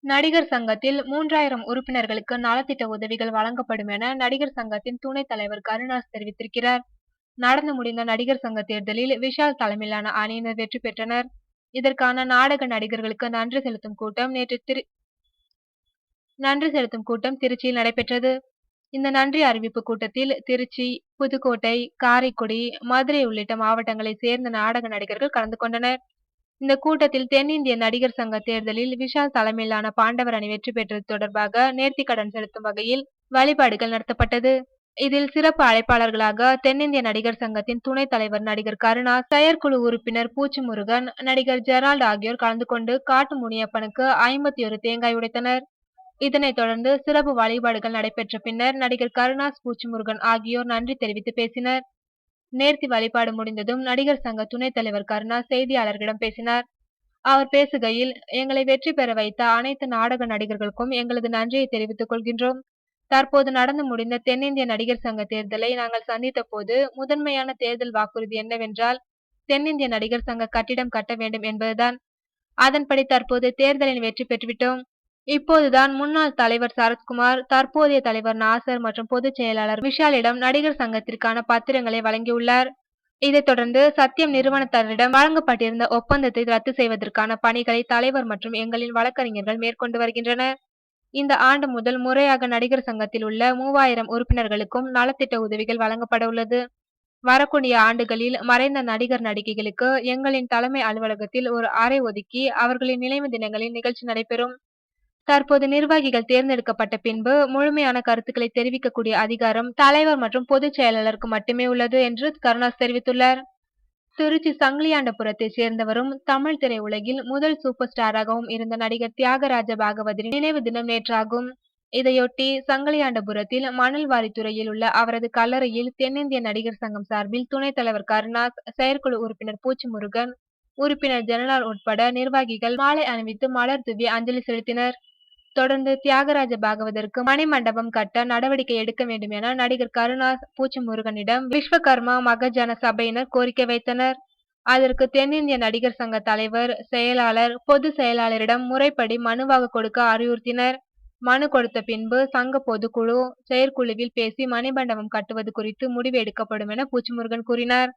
நடிகர் சங்கத்தில் 3000 உறுப்பினர்களுக்கு நலத்திட்ட உதவிகள் வழங்கப்படும் என நடிகர் சங்கத்தின் துணைத் தலைவர் கருணாஸ் தெரிவித்திருக்கிறார். நடந்து முடிந்த நடிகர் சங்க தேர்தலில் விஷால் தலைமையிலான அணியினர் வெற்றி பெற்றனர். இதற்கான நாடக நடிகர்களுக்கு நன்றி செலுத்தும் கூட்டம் திருச்சியில் நடைபெற்றது. இந்த நன்றி அறிவிப்பு கூட்டத்தில் திருச்சி, புதுக்கோட்டை, காரைக்குடி, மதுரை உள்ளிட்ட மாவட்டங்களைச் சேர்ந்த நாடக நடிகர்கள் கலந்து கொண்டனர். இந்த கூட்டத்தில் தென்னிந்திய நடிகர் சங்க தேர்தலில் விஷால் தலைமையிலான பாண்டவர் அணி வெற்றி பெற்றது தொடர்பாக நேர்த்திக்கடன் செலுத்தும் வகையில் வழிபாடுகள் நடத்தப்பட்டது. இதில் சிறப்பு அழைப்பாளர்களாக தென்னிந்திய நடிகர் சங்கத்தின் துணைத் தலைவர் நடிகர் கருணா, செயற்குழு உறுப்பினர் பூச்சிமுருகன், நடிகர் ஜெரால்ட் ஆகியோர் கலந்து கொண்டு காட்டு முனியப்பனுக்கு 51 தேங்காய் உடைத்தனர். இதனைத் தொடர்ந்து சிறப்பு வழிபாடுகள் நடைபெற்ற பின்னர் நடிகர் கருணாஸ், பூச்சிமுருகன் ஆகியோர் நன்றி தெரிவித்து பேசினர். நேர்த்தி வழிபாடு முடிந்ததும் நடிகர் சங்க துணைத் தலைவர் கருணா செய்தியாளர்களிடம் பேசினார். அவர் பேசுகையில், எங்களை வெற்றி பெற வைத்த அனைத்து நாடக நடிகர்களுக்கும் எங்களது நன்றியை தெரிவித்துக் கொள்கின்றோம். தற்போது நடந்து முடிந்த தென்னிந்திய நடிகர் சங்க தேர்தலை நாங்கள் சந்தித்த போது முதன்மையான தேர்தல் வாக்குறுதி என்னவென்றால் தென்னிந்திய நடிகர் சங்க கட்டிடம் கட்ட வேண்டும் என்பதுதான். அதன்படி தற்போது தேர்தலில் வெற்றி பெற்றுவிட்டோம். இப்போதுதான் முன்னாள் தலைவர் சரத்குமார், தற்போதைய தலைவர் நாசர் மற்றும் பொதுச் செயலாளர் விஷாலிடம் நடிகர் சங்கத்திற்கான பத்திரங்களை வழங்கியுள்ளார். இதைத் தொடர்ந்து சத்யம் நிறுவனத்தாரிடம் வழங்கப்பட்டிருந்த ஒப்பந்தத்தை ரத்து செய்வதற்கான பணிகளை தலைவர் மற்றும் எங்களின் வழக்கறிஞர்கள் மேற்கொண்டு வருகின்றனர். இந்த ஆண்டு முதல் முறையாக நடிகர் சங்கத்தில் உள்ள 3000 உறுப்பினர்களுக்கும் நலத்திட்ட உதவிகள் வழங்கப்பட உள்ளது. வரக்கூடிய ஆண்டுகளில் மறைந்த நடிகர் நடிகைகளுக்கு எங்களின் தலைமை அலுவலகத்தில் ஒரு அறை ஒதுக்கி அவர்களின் நினைவு தினங்களில் நிகழ்ச்சி நடைபெறும். தற்போது நிர்வாகிகள் தேர்ந்தெடுக்கப்பட்ட பின்பு முழுமையான கருத்துக்களை தெரிவிக்கக்கூடிய அதிகாரம் தலைவர் மற்றும் பொதுச் செயலாளருக்கு மட்டுமே உள்ளது என்று கருணாஸ் தெரிவித்துள்ளார். திருச்சி சங்கிலியாண்டபுரத்தைச் சேர்ந்தவரும் தமிழ் திரையுலகில் முதல் சூப்பர் ஸ்டாராகவும் இருந்த நடிகர் தியாகராஜ பாகவதரின் நினைவு தினம் நேற்றாகும். இதையொட்டி சங்கிலியாண்டபுரத்தில் மணல் வாரித்துறையில் உள்ள அவரது கல்லறையில் தென்னிந்திய நடிகர் சங்கம் சார்பில் துணைத் தலைவர் கருணாஸ், செயற்குழு உறுப்பினர் பூச்சிமுருகன், உறுப்பினர் ஜெனரல் உட்பட நிர்வாகிகள் மாலை அணிவித்து மலர் தூவி அஞ்சலி செலுத்தினர். தொடர்ந்து தியாகராஜ பாகவதருக்கு மணிமண்டபம் கட்ட நடவடிக்கை எடுக்க வேண்டும் என நடிகர் கருணாஸ், பூச்சிமுருகனிடம் விஸ்வகர்மா மகஜன சபையினர் கோரிக்கை வைத்தனர். அதற்கு தென்னிந்திய நடிகர் சங்க தலைவர், செயலாளர், பொதுச் செயலாளரிடம் முறைப்படி மனுவாக கொடுக்க அறிவுறுத்தினர். மனு கொடுத்த பின்பு சங்க பொதுக்குழு, செயற்குழுவில் பேசி மணிமண்டபம் கட்டுவது குறித்து முடிவு எடுக்கப்படும் என பூச்சிமுருகன் கூறினார்.